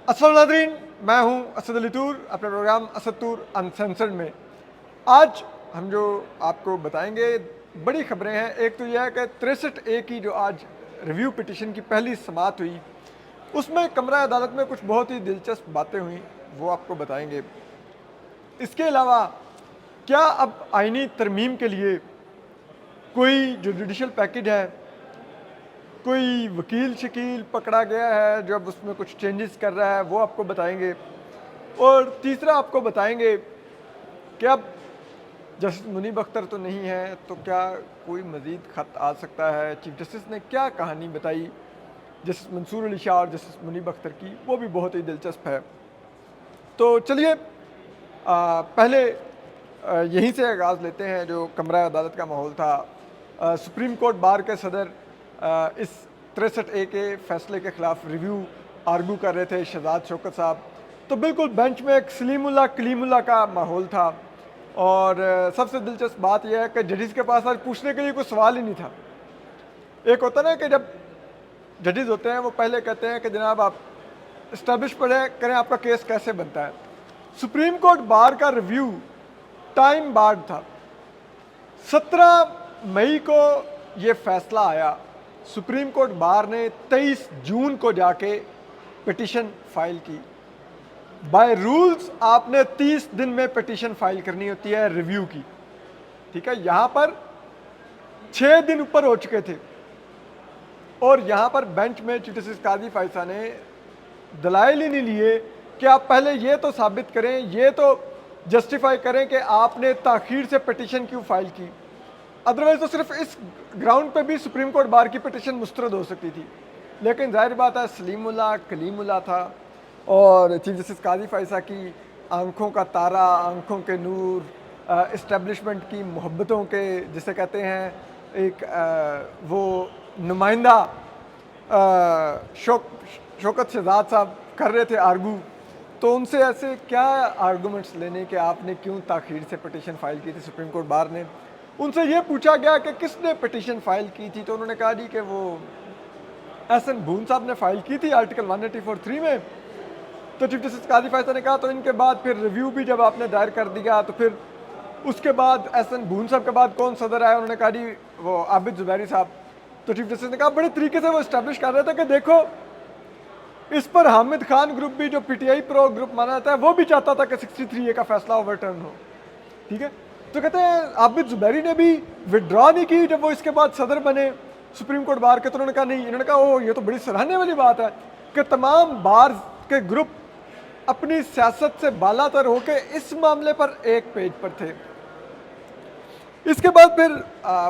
अस्सलाम नाज़रीन, मैं हूं असद अली तूर, अपने प्रोग्राम असद तूर अनसेंसर्ड में। आज हम जो आपको बताएंगे बड़ी खबरें हैं। एक तो यह है कि 63A की जो आज रिव्यू पिटिशन की पहली समाअत हुई, उसमें कमरा अदालत में कुछ बहुत ही दिलचस्प बातें हुई, वो आपको बताएंगे। इसके अलावा क्या अब आईनी तरमीम के लिए कोई जो जुडिशल पैकेज है, कोई वकील शकील पकड़ा गया है जो अब उसमें कुछ चेंजेस कर रहा है, वो आपको बताएंगे। और तीसरा आपको बताएंगे कि अब जस्टिस मुनीब अख्तर तो नहीं है, तो क्या कोई मज़ीद ख़त आ सकता है। चीफ जस्टिस ने क्या कहानी बताई जस्टिस मंसूर अली शाह और जस्टिस मुनीब अख्तर की, वो भी बहुत ही दिलचस्प है। तो चलिए पहले यहीं से आगाज़ लेते हैं जो कमरा अदालत का माहौल था। सुप्रीम कोर्ट बार के सदर इस 63A के फैसले के ख़िलाफ़ रिव्यू आर्गू कर रहे थे, शहजाद शौकत साहब। तो बिल्कुल बेंच में एक सलीमुल्लाह कलीमुल्लाह का माहौल था। और सबसे दिलचस्प बात यह है कि जजेस के पास आज पूछने के लिए कोई सवाल ही नहीं था। एक होता ना कि जब जजेस होते हैं वो पहले कहते हैं कि जनाब आप इस्टेब्लिश करें आपका केस कैसे बनता है। सुप्रीम कोर्ट बार का रिव्यू टाइम बार्ड था। 17 मई को ये फैसला आया। सुप्रीम कोर्ट बार ने 23 जून को जाके पिटीशन फाइल की। बाय रूल्स आपने 30 दिन में पिटीशन फाइल करनी होती है रिव्यू की, ठीक है। यहां पर 6 दिन ऊपर हो चुके थे और यहां पर बेंच में चीफ जस्टिस काजी फायसा ने दलाइल ही नहीं लिए कि आप पहले ये तो साबित करें, ये तो जस्टिफाई करें कि आपने ताखीर से पिटीशन क्यों फाइल की। अदरवाइज तो सिर्फ इस ग्राउंड पे भी सुप्रीम कोर्ट बार की पिटीशन मुस्तरद हो सकती थी। लेकिन जाहिर बात है सलीमुल्लाह कलीमुल्लाह था और चीफ जस्टिस काजी फायसा की आंखों का तारा, आंखों के नूर, इस्टेब्लिशमेंट की मोहब्बतों के जिसे कहते हैं एक वो नुमाइंदा शौकत शहजाद साहब कर रहे थे आर्गू। तो उनसे ऐसे क्या आर्गूमेंट्स लेने के आपने क्यों ताखीर से पिटीशन फाइल की थी। सुप्रीम कोर्ट बार ने उनसे ये पूछा गया कि किसने पिटीशन फाइल की थी, तो उन्होंने कहा जी कि वो एहसन भून साहब ने फाइल की थी आर्टिकल 184(3) में। तो चीफ जस्टिस काजी फायसा ने कहा तो इनके बाद फिर रिव्यू भी जब आपने दायर कर दिया तो फिर उसके बाद एहसन भून साहब के बाद कौन सदर आया, उन्होंने कहा जी वो आबिद जुबैरी साहब। तो चीफ जस्टिस ने कहा बड़े तरीके से वो इस्टेब्लिश कर रहे थे कि देखो इस पर हामिद खान ग्रुप भी जो पीटीआई प्रो ग्रुप माना जाता है वो भी चाहता था कि 63A का फैसला ओवरटर्न हो, ठीक है। तो कहते हैं आबिद जुबैरी ने भी विड्रॉ नहीं की जब वो इसके बाद सदर बने सुप्रीम कोर्ट बार के, तो उन्होंने कहा नहीं, इन्होंने कहा ओ ये तो बड़ी सराहने वाली बात है कि तमाम बार के ग्रुप अपनी सियासत से बालातर होकर इस मामले पर एक पेज पर थे। इसके बाद फिर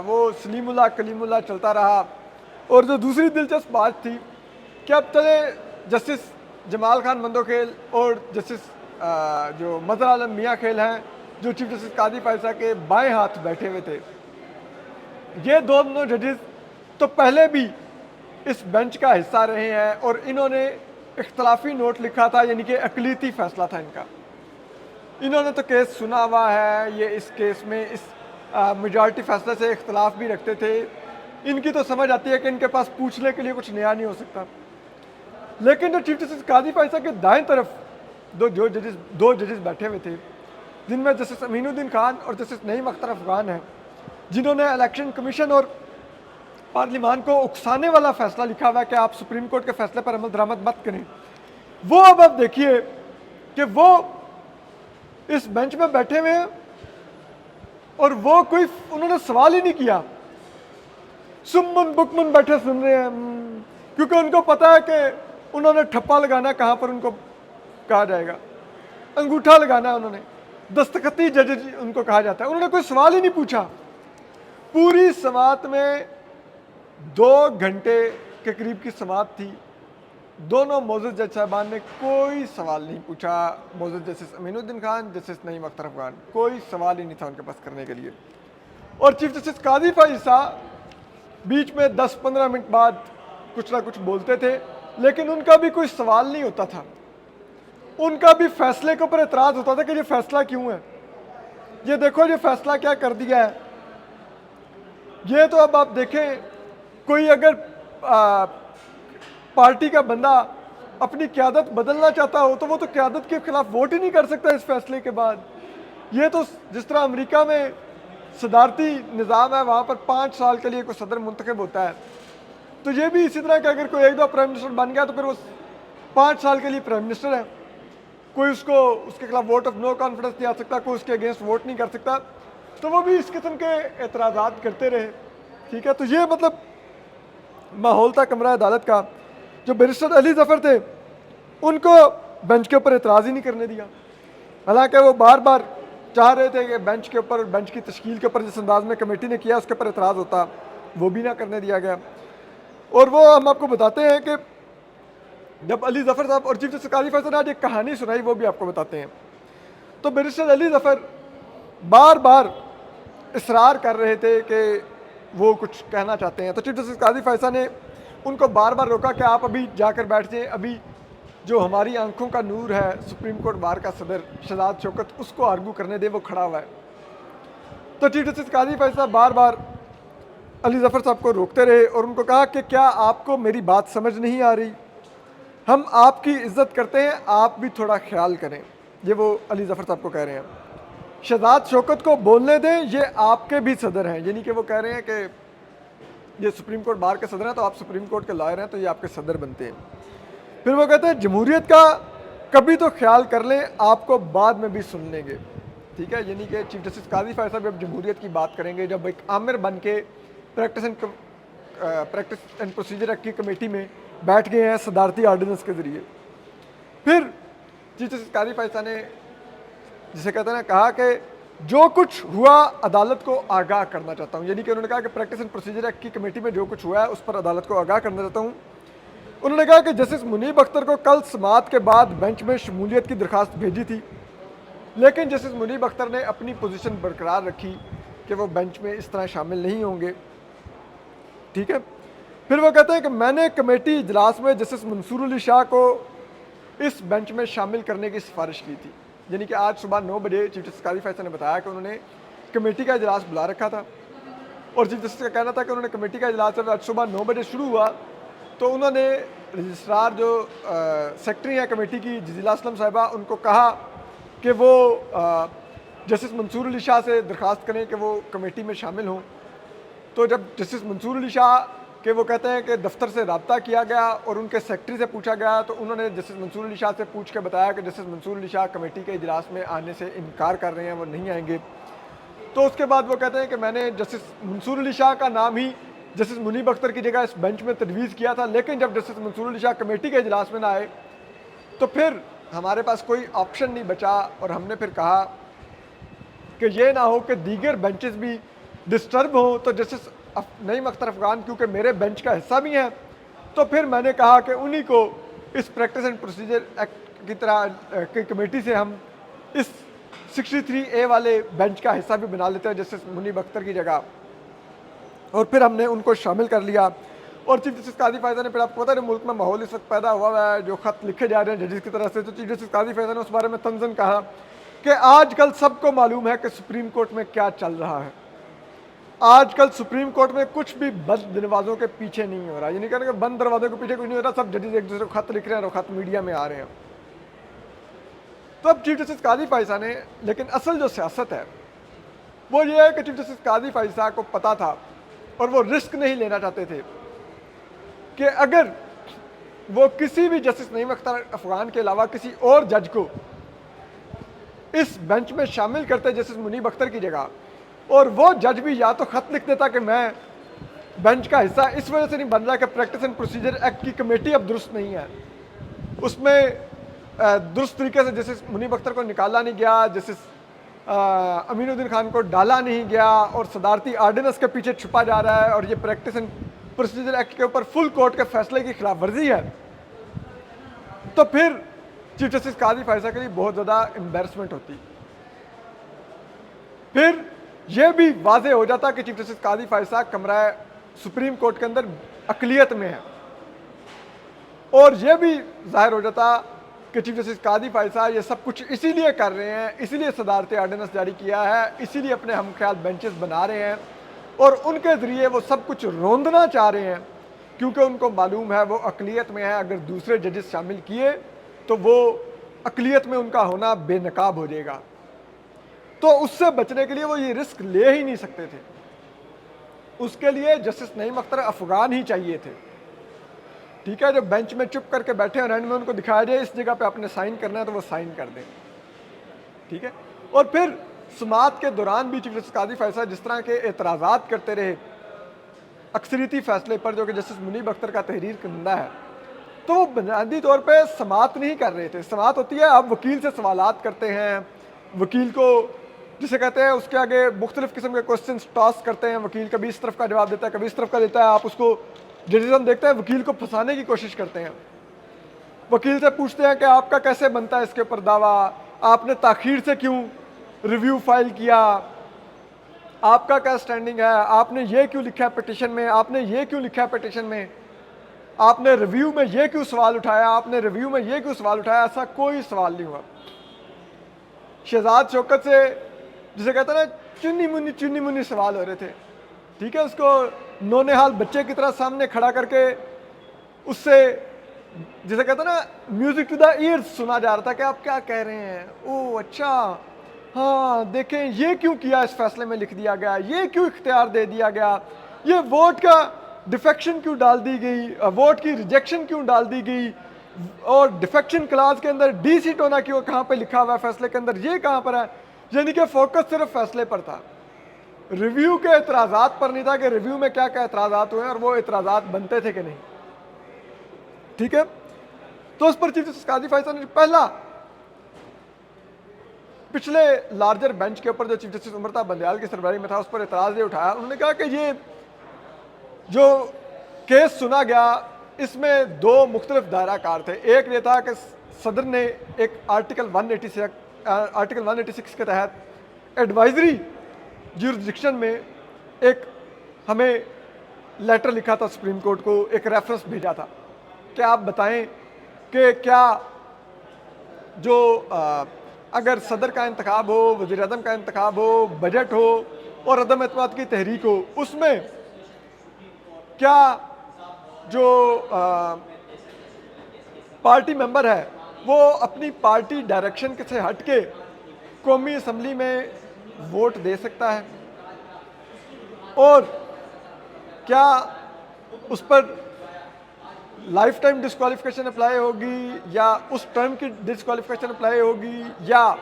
वो सलीमुल्लाह कलीमुल्लाह चलता रहा। और जो दूसरी दिलचस्प बात थी कि अब चले जस्टिस जमाल खान मंदोखेल और जस्टिस जो मजहर आलम मियाँ खेल हैं जो चीफ जस्टिस काजी फायसा के बाएं हाथ बैठे हुए थे। ये दोनों जजेस तो पहले भी इस बेंच का हिस्सा रहे हैं और इन्होंने इख्तलाफी नोट लिखा था, यानी कि अकलीती फैसला था इनका। इन्होंने तो केस सुना हुआ है, ये इस केस में इस मेजॉरिटी फैसले से इख्तलाफ भी रखते थे। इनकी तो समझ आती है कि इनके पास पूछने के लिए कुछ नया नहीं हो सकता। लेकिन जो चीफ जस्टिस काजी फायसा के दाएं तरफ दो जजेस बैठे हुए थे, जिनमें जस्टिस अमीनुद्दीन खान और जस्टिस नईम अख्तर अफगान हैं, जिन्होंने इलेक्शन कमीशन और पार्लिमान को उकसाने वाला फैसला लिखा हुआ है कि आप सुप्रीम कोर्ट के फैसले पर अमल दरामद मत करें। वो अब आप देखिए कि वो इस बेंच में बैठे हुए हैं और वो कोई उन्होंने सवाल ही नहीं किया, सुमन बुकमन बैठे सुन रहे हैं, क्योंकि उनको पता है कि उन्होंने ठप्पा लगाना कहाँ पर उनको कहा जाएगा, अंगूठा लगाना है उन्होंने, दस्तखती जज उनको कहा जाता है। उन्होंने कोई सवाल ही नहीं पूछा। पूरी समाअत में 2 घंटे के करीब की समाअत थी। दोनों मौजूद जज साहबान ने कोई सवाल नहीं पूछा। मौजूद जस्टिस अमीनुद्दीन खान, जस्टिस नईम अख्तर अफगान, कोई सवाल ही नहीं था उनके पास करने के लिए। और चीफ जस्टिस काजी फायसा बीच में 10-15 मिनट बाद कुछ ना कुछ बोलते थे, लेकिन उनका भी कोई सवाल नहीं होता था। उनका भी फैसले के ऊपर एतराज़ होता था कि ये फैसला क्यों है, ये देखो ये फैसला क्या कर दिया है। ये तो अब आप देखें, कोई अगर पार्टी का बंदा अपनी क़यादत बदलना चाहता हो तो वो तो क़यादत के खिलाफ वोट ही नहीं कर सकता इस फैसले के बाद। ये तो जिस तरह अमेरिका में सदारती निज़ाम है, वहाँ पर 5 साल के लिए कोई सदर मुंतखब होता है, तो ये भी इसी तरह का अगर कोई एक दो प्राइम मिनिस्टर बन गया तो फिर वो 5 साल के लिए प्राइम मिनिस्टर है। कोई उसको उसके खिलाफ वोट ऑफ नो कॉन्फिडेंस नहीं आ सकता, कोई उसके अगेंस्ट वोट नहीं कर सकता। तो वो भी इस किस्म के एतराज़ात करते रहे। ठीक है, तो ये मतलब माहौल था कमरा अदालत का। जो बैरिस्टर अली ज़फ़र थे उनको बेंच के ऊपर एतराज़ ही नहीं करने दिया, हालांकि वो बार बार चाह रहे थे कि बेंच के ऊपर, बेंच की तश्कील के ऊपर जिस अंदाज में कमेटी ने किया उसके ऊपर एतराज़ होता, वो भी ना करने दिया गया। और वो हम आपको बताते हैं कि जब अली ज़फ़र साहब और चीफ जस्टिस काज़ी फैसल ने आज एक कहानी सुनाई, वो भी आपको बताते हैं। तो बैरिस्टर अली ज़फ़र बार बार इसरार कर रहे थे कि वो कुछ कहना चाहते हैं, तो चीफ जस्टिस काज़ी फैसल ने उनको बार बार रोका कि आप अभी जाकर बैठ जाएँ, अभी जो हमारी आंखों का नूर है सुप्रीम कोर्ट बार का सदर शहजाद शौकत, उसको आर्गू करने दे, वो खड़ा हुआ है। तो चीफ जस्टिस काज़ी फैसल बार बार अली ज़फ़र साहब को रोकते रहे और उनको कहा कि क्या आपको मेरी बात समझ नहीं आ रही, हम आपकी इज़्ज़त करते हैं, आप भी थोड़ा ख्याल करें। ये वो अली ज़फ़र साहब को कह रहे हैं, शहजाद शौकत को बोलने दें, ये आपके भी सदर हैं। यानी कि वो कह रहे हैं कि ये सुप्रीम कोर्ट बार के सदर हैं तो आप सुप्रीम कोर्ट के लॉयर हैं तो ये आपके सदर बनते हैं। फिर वो कहते हैं जमहूरियत का कभी तो ख्याल कर लें, आपको बाद में भी सुन लेंगे। ठीक है, यानी कि चीफ जस्टिस काज़ी फैसल भी अब जमहूरियत की बात करेंगे, जब एक आमिर बन के प्रैक्टिस एंड प्रोसीजर एक्ट की कमेटी में बैठ गए हैं सदारती आर्डिनेंस के ज़रिए। फिर चीफ जस्टिस काज़ी फैसल ने, जिसे कहते हैं ना, कहा कि जो कुछ हुआ अदालत को आगाह करना चाहता हूँ। यानी कि उन्होंने कहा कि प्रैक्टिस एंड प्रोसीजर एक्ट की कमेटी में जो कुछ हुआ है उस पर अदालत को आगाह करना चाहता हूँ। उन्होंने कहा कि जस्टिस मुनीब अख्तर को कल समाअत के बाद बेंच में शमूलियत की दरख्वास्त भेजी थी, लेकिन जस्टिस मुनीब अख्तर ने अपनी पोजीशन बरकरार रखी कि वो बेंच में इस तरह शामिल नहीं होंगे। ठीक है, फिर वो कहते हैं कि मैंने कमेटी इजलास में जस्टिस मंसूर अली शाह को इस बेंच में शामिल करने की सिफारिश की थी। यानी कि आज सुबह 9 बजे चीफ जस्टिस काज़ी फैसल ने बताया कि उन्होंने कमेटी का इजलास बुला रखा था और चीफ जस्टिस का कहना था कि उन्होंने कमेटी का इजलास जब आज सुबह 9 बजे शुरू हुआ तो उन्होंने रजिस्ट्रार जो सेक्रेटरी हैं कमेटी की जजीला असलम साहिबा, उनको कहा कि वो जस्टिस मंसूर अली शाह से दरख्वास्त करें कि वो कमेटी में शामिल हों। तो जब जस्टिस मंसूर अली शाह के, वो कहते हैं कि दफ्तर से रब्ता किया गया और उनके सेक्रेटरी से पूछा गया तो उन्होंने जस्टिस मंसूर अली शाह से पूछ के बताया कि जस्टिस मंसूर अली शाह कमेटी के इजलास में आने से इनकार कर रहे हैं, वो नहीं आएंगे। तो उसके बाद वो कहते हैं कि मैंने जस्टिस मंसूर अली शाह का नाम ही जस्टिस मुनीब अख्तर की जगह इस बेंच में तजवीज़ किया था, लेकिन जब जस्टिस मंसूर अली शाह कमेटी के इजलास में ना आए तो फिर हमारे पास कोई ऑप्शन नहीं बचा और हमने फिर कहा कि ये ना हो कि दीगर बेंचेस भी डिस्टर्ब हों, तो जस्टिस नईम अख्तर अफगान क्योंकि मेरे बेंच का हिस्सा भी हैं, तो फिर मैंने कहा कि उन्हीं को इस प्रैक्टिस एंड प्रोसीजर एक्ट की तरह की कमेटी से हम इस 63A वाले बेंच का हिस्सा भी बना लेते हैं जस्टिस मुनीब अख्तर की जगह, और फिर हमने उनको शामिल कर लिया। और चीफ जस्टिस काज़ी फैसल ने, फिर आपको पता है मुल्क में माहौल इस वक्त पैदा हुआ है जो ख़त लिखे जा रहे हैं जजेस की तरफ से, तो चीफ जस्टिस काज़ी फैसल ने उस बारे में तंज़न कहा कि आजकल सबको मालूम है कि सुप्रीम कोर्ट में क्या चल रहा है, आजकल सुप्रीम कोर्ट में कुछ भी बंद दरवाज़ों के पीछे नहीं हो रहा। यानी कहने कि बंद दरवाज़ों के पीछे कुछ नहीं हो रहा, सब जजेस एक दूसरे को खत लिख रहे हैं और खत मीडिया में आ रहे हैं। तो अब चीफ जस्टिस काज़ी फैसल ने, लेकिन असल जो सियासत है वो ये है कि चीफ जस्टिस काज़ी फैसल को पता था और वो रिस्क नहीं लेना चाहते थे कि अगर वो किसी भी जस्टिस नईम अख्तर अफगान के अलावा किसी और जज को इस बेंच में शामिल करते जस्टिस मुनीब अख्तर की जगह, और वो जज भी या तो ख़त लिख देता कि मैं बेंच का हिस्सा इस वजह से नहीं बन रहा कि प्रैक्टिस एंड प्रोसीजर एक्ट की कमेटी अब दुरुस्त नहीं है, उसमें दुरुस्त तरीके से जस्टिस मुनीब अख्तर को निकाला नहीं गया, जस्टिस अमीनुद्दीन खान को डाला नहीं गया और सदारती आर्डिनेंस के पीछे छुपा जा रहा है और ये प्रैक्टिस एंड प्रोसीजर एक्ट के ऊपर फुल कोर्ट के फैसले की खिलाफ वर्जी है, तो फिर चीफ जस्टिस काज़ी फैसल के लिए बहुत ज़्यादा एम्बेरसमेंट होती। फिर यह भी वाजे हो जाता कि चीफ जस्टिस काज़ी फैसल कमरा सुप्रीम कोर्ट के अंदर अकलियत में है, और यह भी जाहिर हो जाता कि चीफ जस्टिस काज़ी फैसल ये सब कुछ इसीलिए कर रहे हैं, इसीलिए सदारती आर्डिनेंस जारी किया है, इसीलिए अपने हम ख्याल बेंचेस बना रहे हैं और उनके ज़रिए वो सब कुछ रोंदना चाह रहे हैं क्योंकि उनको मालूम है वो अक़लियत में है, अगर दूसरे जजेस शामिल किए तो वो अक़लियत में उनका होना बेनकाब हो जाएगा। तो उससे बचने के लिए वो ये रिस्क ले ही नहीं सकते थे। उसके लिए जस्टिस नईम अख्तर अफ़गान ही चाहिए थे। ठीक है, जो बेंच में चुप करके बैठे और एंड में उनको दिखाया जाए इस जगह पे आपने साइन करना है तो वो साइन कर दें। ठीक है, और फिर समाअत के दौरान भी चीफ जस्टिस काजी फैसला जिस तरह के एतराज़ात करते रहे अक्सरियती फैसले पर, जो कि जस्टिस मुनीब अख्तर का तहरीर करना है, तो वो बुनियादी तौर पे समाअत नहीं कर रहे थे। समाअत होती है आप वकील से सवालात करते हैं, वकील को जिसे कहते हैं उसके आगे मुख्तलिफ किस्म के क्वेश्चन टॉस करते हैं, वकील कभी इस तरफ का जवाब देता है कभी इस तरफ का देता है, आप उसको जर्नलिज्म देखते हैं, वकील को फंसाने की कोशिश करते हैं। वकील से पूछते हैं कि आपका कैसे बनता है इसके ऊपर दावा, आपने ताखीर से क्यों रिव्यू फाइल किया, आपका क्या स्टैंडिंग है, आपने ये क्यों लिखा है पिटिशन में, आपने ये क्यों लिखा है पिटिशन में, आपने रिव्यू में ये क्यों सवाल उठाया, आपने रिव्यू में ये क्यों सवाल उठाया। ऐसा कोई सवाल नहीं हुआ। शहजाद शौकत से जिसे कहते हैं ना चुन्नी मुन्नी सवाल हो रहे थे। ठीक है, उसको नौनिहाल बच्चे की तरह सामने खड़ा करके उससे जिसे कहते हैं ना म्यूजिक टू द ईयर्स सुना जा रहा था कि आप क्या कह रहे हैं, ओह अच्छा हाँ देखें ये क्यों किया, इस फैसले में लिख दिया गया, ये क्यों इख्तियार दे दिया गया, ये वोट का डिफेक्शन क्यों डाल दी गई, वोट की रिजेक्शन क्यों डाल दी गई, और डिफेक्शन क्लास के अंदर डी सीट होना क्यों कहाँ पे लिखा हुआ है फैसले के अंदर, ये कहाँ पर है। यानी कि फोकस सिर्फ फैसले पर था, रिव्यू के एतराज़ात पर नहीं था कि रिव्यू में क्या क्या एतराज़ात हुए और वो एतराज़ात बनते थे कि नहीं। ठीक है, तो उस पर चीफ जस्टिस काजी फैसला ने पहला पिछले लार्जर बेंच के ऊपर जो चीफ जस्टिस उमरता बंदयाल की सरबराही में था उस पर एतराज़ ये उठाया। उन्होंने कहा कि ये जो केस सुना गया इसमें दो मुख्तलिफ दायरा कार थे। एक ये था कि सदर ने एक आर्टिकल 186 के तहत एडवाइजरी ज्यूरिसडिक्शन में एक हमें लेटर लिखा था सुप्रीम कोर्ट को, एक रेफरेंस भेजा था कि आप बताएं कि क्या जो अगर सदर का इंतखाब हो, वज़ीर आज़म का इंतखाब हो, बजट हो और अदम एतमाद की तहरीक हो, उसमें क्या जो पार्टी मेंबर है वो अपनी पार्टी डायरेक्शन से हट के कौमी असम्बली में वोट दे सकता है, और क्या उस पर लाइफ टाइम डिस्क्वालिफिकेशन अप्लाई होगी या उस टर्म की डिस्क्वालिफिकेशन अप्लाई होगी या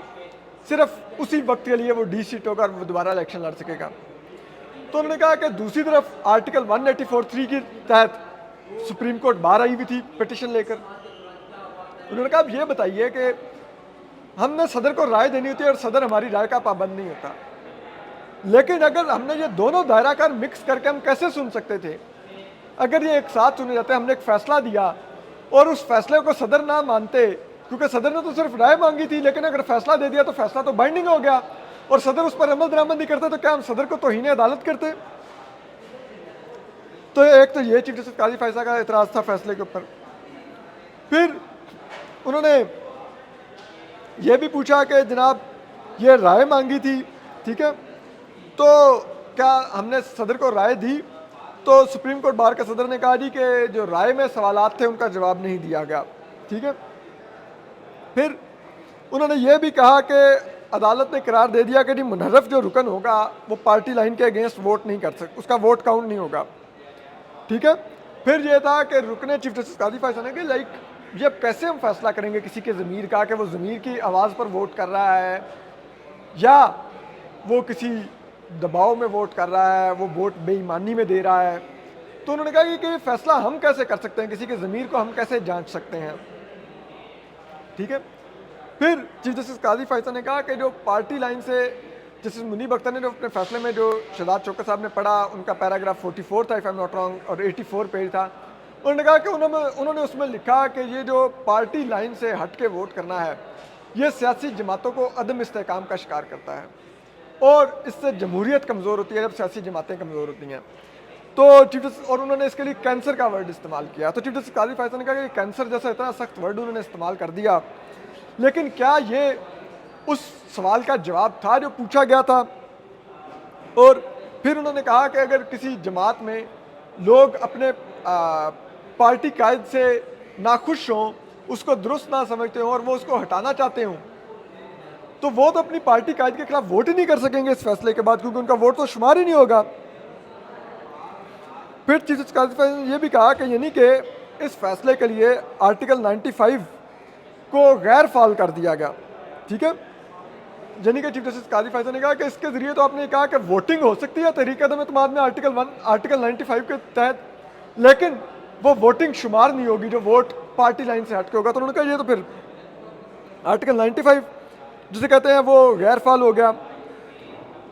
सिर्फ उसी वक्त के लिए वो डी सीट होगा और वो दोबारा इलेक्शन लड़ सकेगा। तो उन्होंने कहा कि दूसरी तरफ आर्टिकल 184(3) के तहत सुप्रीम कोर्ट बाहर आई हुई थी पिटिशन लेकर। उन्होंने कहा अब ये बताइए कि हमने सदर को राय देनी होती है और सदर हमारी राय का पाबंद नहीं होता, लेकिन अगर हमने ये दोनों दायराकार मिक्स करके हम कैसे सुन सकते थे। अगर ये एक साथ सुने जाते, हमने एक फैसला दिया और उस फैसले को सदर ना मानते, क्योंकि सदर ने तो सिर्फ राय मांगी थी, लेकिन अगर फैसला दे दिया तो फैसला तो बाइंडिंग हो गया और सदर उस पर अमल दरामद नहीं करते, तो क्या हम सदर को तौहीन अदालत करते। तो एक तो ये चीफ जस्टिस काजी फैसला का एतराज़ था फैसले के ऊपर। फिर उन्होंने ये भी पूछा कि जनाब ये राय मांगी थी, ठीक है, तो क्या हमने सदर को राय दी, तो सुप्रीम कोर्ट बार के सदर ने कहा जी कि जो राय में सवालात थे उनका जवाब नहीं दिया गया। ठीक है, फिर उन्होंने ये भी कहा कि अदालत ने करार दे दिया कि जी मुनहरफ जो रुकन होगा वो पार्टी लाइन के अगेंस्ट वोट नहीं कर सकता, उसका वोट काउंट नहीं होगा। ठीक है, फिर ये था कि रुकने चीफ जस्टिस काजी फैसला ने कि लाइक ये कैसे हम फैसला करेंगे किसी के ज़मीर का कि वो ज़मीर की आवाज़ पर वोट कर रहा है या वो किसी दबाव में वोट कर रहा है, वो वोट बेईमानी में दे रहा है। तो उन्होंने कहा कि फैसला हम कैसे कर सकते हैं, किसी के ज़मीर को हम कैसे जांच सकते हैं। ठीक है, फिर चीफ जस्टिस काजी फैसला ने कहा कि जो पार्टी लाइन से जस्टिस मुनीब अख्तर ने जो अपने फैसले में जो शहजाद शौकत साहब ने पढ़ा, उनका पैराग्राफ 44 था if I am not wrong और 84 पेज था। उन्होंने कहा कि उन्होंने उसमें लिखा कि ये जो पार्टी लाइन से हट के वोट करना है ये सियासी जमातों को अदम इस्तेहकाम का शिकार करता है और इससे जमहूरियत कमज़ोर होती है जब सियासी जमातें कमज़ोर होती हैं। तो चीफ जस्टिस और उन्होंने इसके लिए कैंसर का वर्ड इस्तेमाल किया। तो चीफ जस्टिस काजी फैसला ने कहा कि कैंसर जैसा इतना सख्त वर्ड उन्होंने इस्तेमाल कर दिया, लेकिन क्या ये उस सवाल का जवाब था जो पूछा गया था। और फिर उन्होंने कहा कि अगर किसी जमात में लोग अपने पार्टी कायद से नाखुश हों, उसको दुरुस्त ना समझते हों और वो उसको हटाना चाहते हों, तो वो तो अपनी पार्टी कायद के खिलाफ वोट ही नहीं कर सकेंगे इस फैसले के बाद, क्योंकि उनका वोट तो शुमार ही नहीं होगा। फिर चीफ जस्टिस काजी फैसल ने यह भी कहा कि यानी कि इस फैसले के लिए आर्टिकल 95 को गैर फाल कर दिया गया। ठीक है, यानी कि चीफ जस्टिस काजी फैसल ने कहा कि इसके जरिए तो आपने कहा कि वोटिंग हो सकती है तरीके में तुम्हारे में आर्टिकल 95 के तहत, लेकिन वो वोटिंग शुमार नहीं होगी जो वोट पार्टी लाइन से हट के होगा। तो उन्होंने कहा ये तो फिर आर्टिकल 95 जिसे कहते हैं वो गैर फाल हो गया।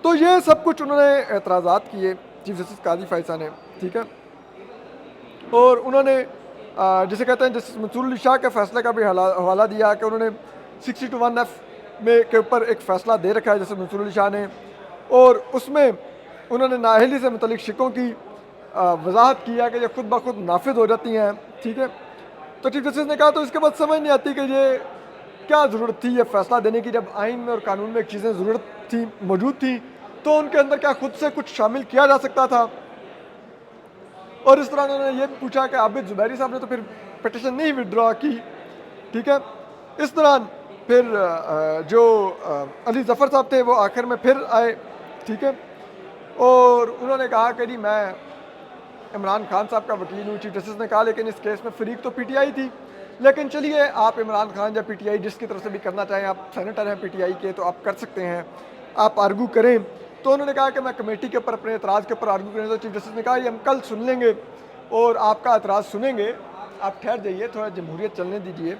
तो ये सब कुछ उन्होंने एतराज़ात किए चीफ जस्टिस काजी फैसल ने। ठीक है, और उन्होंने जिसे कहते हैं जस्टिस मंसूर अली शाह के फैसले का भी हवाला दिया कि उन्होंने 60-1F में के ऊपर एक फ़ैसला दे रखा है जस्टिस मंसूर अली शाह ने, और उसमें उन्होंने नाअहली से मुतल्लिक शिकों की वजाहत किया कि ये खुद ब खुद नाफिज हो जाती हैं। ठीक है, तो चीफ जस्टिस ने कहा तो इसके बाद समझ नहीं आती कि ये क्या ज़रूरत थी ये फ़ैसला देने की, जब आइन में और कानून में चीज़ें ज़रूरत थी मौजूद थी तो उनके अंदर क्या खुद से कुछ शामिल किया जा सकता था। और इस तरह उन्होंने ये भी पूछा कि आबिद जुबैरी साहब ने तो फिर पिटिशन नहीं विड्रॉ की। ठीक है, इस दौरान फिर जो अली जफ़र साहब थे वो आखिर में फिर आए। ठीक है, और उन्होंने कहा कि जी मैं इमरान खान साहब का वकील हूँ। चीफ जस्टिस ने कहा लेकिन इस केस में फ़रीक तो PTI थी, लेकिन चलिए आप इमरान खान या PTI जिसकी तरफ से भी करना चाहें, आप सेनेटर हैं PTI के तो आप कर सकते हैं, आप आर्गू करें। तो उन्होंने कहा कि मैं कमेटी के ऊपर अपने एतराज़ के ऊपर आर्गू करें। तो चीफ जस्टिस ने कहा ये हम कल सुन लेंगे और आपका एतराज़ सुनेंगे, आप ठहर जाइए, थोड़ा जमहूरियत चलने दीजिए।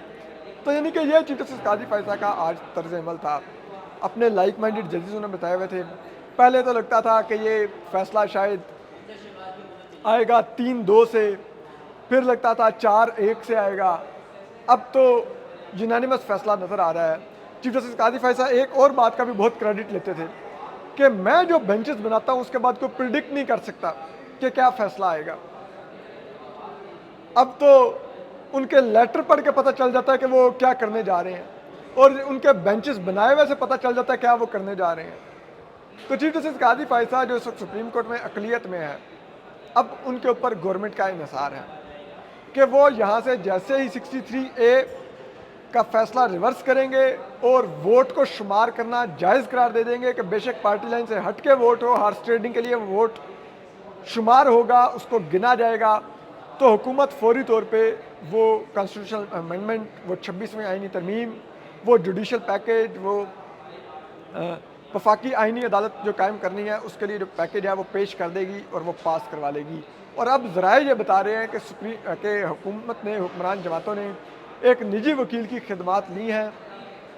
तो यानी कि यह चीफ जस्टिस काजी फैसल का आज तर्ज अमल था। अपने लाइक माइंडेड जजेस उन्होंने बताए हुए थे। पहले तो लगता था कि ये फैसला शायद आएगा 3-2 से, फिर लगता था 4-1 से आएगा, अब तो यूनानिमस फैसला नज़र आ रहा है। चीफ जस्टिस काजी फैसल एक और बात का भी बहुत क्रेडिट लेते थे कि मैं जो बेंचेस बनाता हूँ उसके बाद कोई प्रिडिक्ट नहीं कर सकता कि क्या फैसला आएगा। अब तो उनके लेटर पढ़ के पता चल जाता है कि वो क्या करने जा रहे हैं, और उनके बेंचेस बनाए हुए से पता चल जाता है क्या वो करने जा रहे हैं। तो चीफ जस्टिस काजी फैसल जो इस वक्त सुप्रीम कोर्ट में अकलियत में है, अब उनके ऊपर गवर्नमेंट का इन्हिसार है कि वो यहाँ से जैसे ही 63A का फैसला रिवर्स करेंगे और वोट को शुमार करना जायज़ करार दे देंगे कि बेशक पार्टी लाइन से हट के वोट हो, हार्स ट्रेडिंग के लिए वोट शुमार होगा, उसको गिना जाएगा। तो हुकूमत फौरी तौर पे वो कॉन्स्टिट्यूशनल अमेंडमेंट, वो 26वीं आइनी तरमीम, वो जुडिशल पैकेज, वो वफाकी आइनी अदालत जो कायम करनी है उसके लिए जो पैकेज है वो पेश कर देगी और वो पास करवा लेगी। और अब ज़राए ये बता रहे हैं कि हुकूमत ने, हुक्मरान जमातों ने एक निजी वकील की खिदमात ली हैं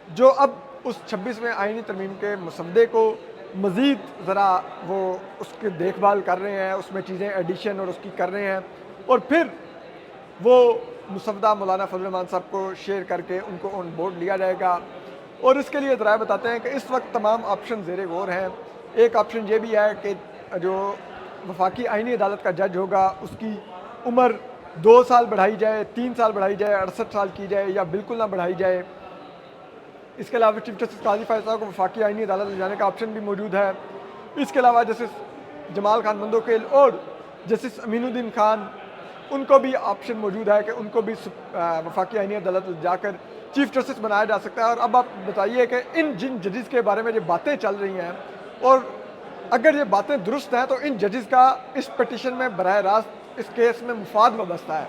जो अब उस 26वें आइनी तरमीम के मसवदे को मज़ीद ज़रा वो उसकी देखभाल कर रहे हैं, उसमें चीज़ें एडिशन और उसकी कर रहे हैं, और फिर वो मुसवदा मौलाना फजल रहमान साहब को शेयर करके उनको ऑन बोर्ड लिया जाएगा। और इसके लिए ज़राए बताते हैं कि इस वक्त तमाम ऑप्शन ज़ेरे गौर हैं। एक ऑप्शन ये भी है कि जो वफाकी आइनी अदालत का जज होगा उसकी उम्र 2 साल बढ़ाई जाए, 3 साल बढ़ाई जाए, 68 साल की जाए, या बिल्कुल ना बढ़ाई जाए। इसके अलावा चीफ जस्टिस काजी फैसल को वफाकी आइनी अदालत ले जाने का ऑप्शन भी मौजूद है। इसके अलावा जस्टिस जमाल खान मंदोकेल और जस्टिस अमीनुद्दीन खान, उनको भी ऑप्शन मौजूद है कि उनको भी वफाकी आइनी अदालत ले जाकर चीफ जस्टिस बनाया जा सकता है। और अब आप बताइए कि इन जिन जजेस के बारे में ये बातें चल रही हैं, और अगर ये बातें दुरुस्त हैं तो इन जजेस का इस पिटीशन में बराह रास्त इस केस में मुफाद वाबस्ता है,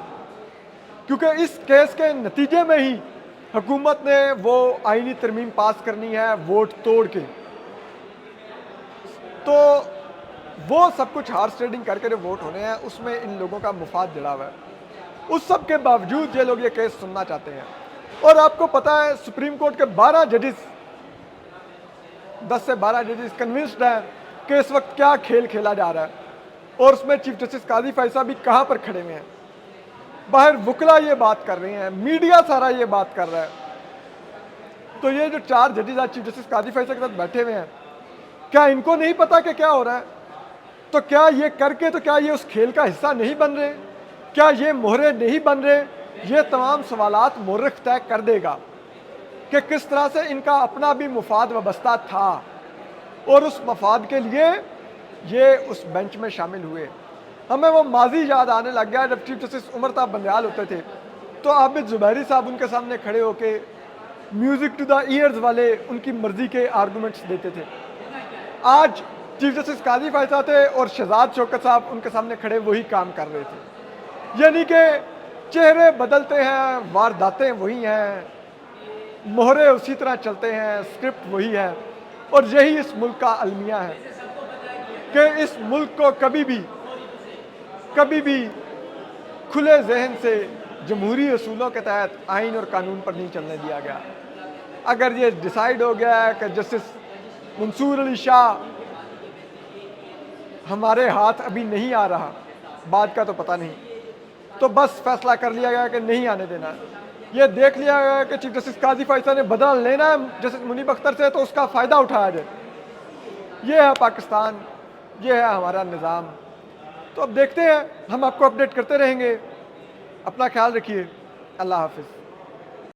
क्योंकि इस केस के नतीजे में ही हुकूमत ने वो आइनी तरमीम पास करनी है वोट तोड़ के। तो वो सब कुछ हार्स ट्रेडिंग करके जो वोट होने हैं उसमें इन लोगों का मुफाद जुड़ा हुआ है। उस सब के बावजूद ये लोग ये केस सुनना चाहते हैं। और आपको पता है सुप्रीम कोर्ट के 12 जजेस, 10 से 12 जजेस कन्विंस्ड हैं कि इस वक्त क्या खेल खेला जा रहा है, और उसमें चीफ जस्टिस काजी फैसल भी कहाँ पर खड़े हुए हैं। बाहर वकला ये बात कर रहे हैं, मीडिया सारा ये बात कर रहा है। तो ये जो 4 जजेस आज चीफ जस्टिस काजी फैसल के साथ बैठे हुए हैं, क्या इनको नहीं पता कि क्या हो रहा है? तो क्या ये करके, तो क्या ये उस खेल का हिस्सा नहीं बन रहे? क्या ये मोहरे नहीं बन रहे? ये तमाम सवालात मुर्रिख तय कर देगा कि किस तरह से इनका अपना भी मुफाद वाबस्ता था और उस मफाद के लिए ये उस बेंच में शामिल हुए। हमें वो माजी याद आने लग गया जब चीफ जस्टिस उमर साहब बंदयाल होते थे, तो आबिद जुबैरी साहब उनके सामने खड़े होके म्यूजिक टू द ईयर्स वाले उनकी मर्जी के आर्गूमेंट्स देते थे। आज चीफ जस्टिस काजी फैसला थे और शहजाद शौकत साहब उनके सामने खड़े वही काम कर रहे थे। यानी कि चेहरे बदलते हैं, वारदातें वही हैं, मोहरे उसी तरह चलते हैं, स्क्रिप्ट वही है। और यही इस मुल्क का अलमिया है कि इस मुल्क को कभी भी खुले जहन से जमहूरी असूलों के तहत आइन और कानून पर नहीं चलने दिया गया। अगर ये डिसाइड हो गया है कि जस्टिस मंसूर अली शाह हमारे हाथ अभी नहीं आ रहा, बात का तो पता नहीं, तो बस फैसला कर लिया गया कि नहीं आने देना। ये देख लिया गया कि चीफ जस्टिस काजी फैसला ने बदल लेना है जस्टिस मुनीब अख्तर से, तो उसका फ़ायदा उठाया जाए। ये है पाकिस्तान, ये है हमारा निज़ाम। तो अब देखते हैं, हम आपको अपडेट करते रहेंगे। अपना ख्याल रखिए। अल्लाह हाफिज़।